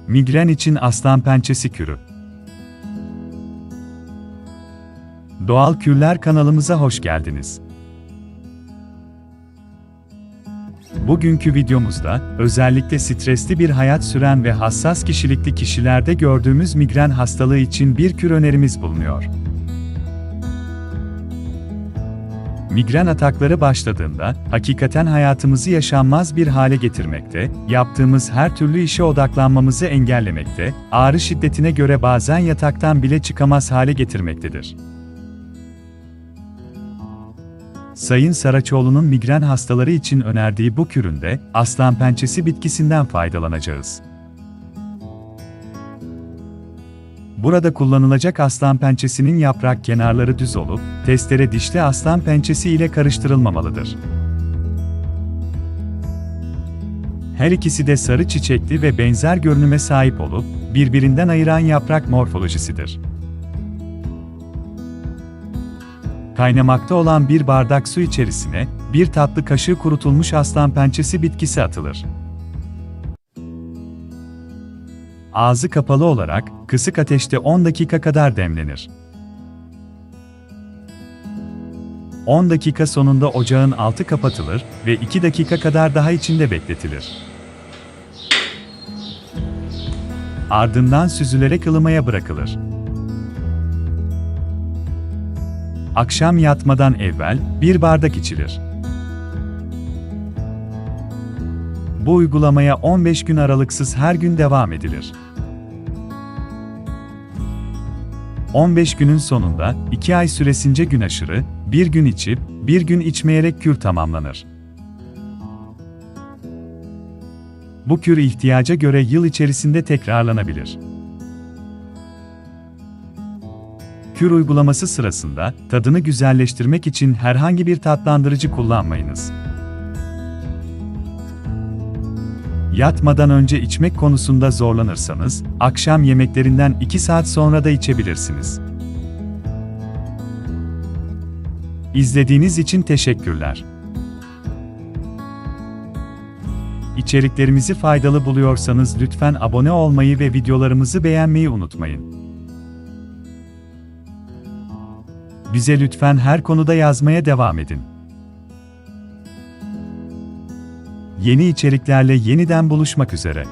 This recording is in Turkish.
Migren için aslan pençesi kürü. Doğal Kürler kanalımıza hoş geldiniz. Bugünkü videomuzda, özellikle stresli bir hayat süren ve hassas kişilikli kişilerde gördüğümüz migren hastalığı için bir kür önerimiz bulunuyor. Migren atakları başladığında, hakikaten hayatımızı yaşanmaz bir hale getirmekte, yaptığımız her türlü işe odaklanmamızı engellemekte, ağrı şiddetine göre bazen yataktan bile çıkamaz hale getirmektedir. Sayın Saraçoğlu'nun migren hastaları için önerdiği bu küründe, aslan pençesi bitkisinden faydalanacağız. Burada kullanılacak aslan pençesinin yaprak kenarları düz olup, testere dişli aslan pençesi ile karıştırılmamalıdır. Her ikisi de sarı çiçekli ve benzer görünüme sahip olup, birbirinden ayıran yaprak morfolojisidir. Kaynamakta olan bir bardak su içerisine, bir tatlı kaşığı kurutulmuş aslan pençesi bitkisi atılır. Ağzı kapalı olarak, kısık ateşte 10 dakika kadar demlenir. 10 dakika sonunda ocağın altı kapatılır ve 2 dakika kadar daha içinde bekletilir. Ardından süzülerek ılımaya bırakılır. Akşam yatmadan evvel, bir bardak içilir. Bu uygulamaya 15 gün aralıksız her gün devam edilir. 15 günün sonunda, 2 ay süresince gün aşırı, bir gün içip, bir gün içmeyerek kür tamamlanır. Bu kür ihtiyaca göre yıl içerisinde tekrarlanabilir. Kür uygulaması sırasında, tadını güzelleştirmek için herhangi bir tatlandırıcı kullanmayınız. Yatmadan önce içmek konusunda zorlanırsanız, akşam yemeklerinden 2 saat sonra da içebilirsiniz. İzlediğiniz için teşekkürler. İçeriklerimizi faydalı buluyorsanız lütfen abone olmayı ve videolarımızı beğenmeyi unutmayın. Bize lütfen her konuda yazmaya devam edin. Yeni içeriklerle yeniden buluşmak üzere.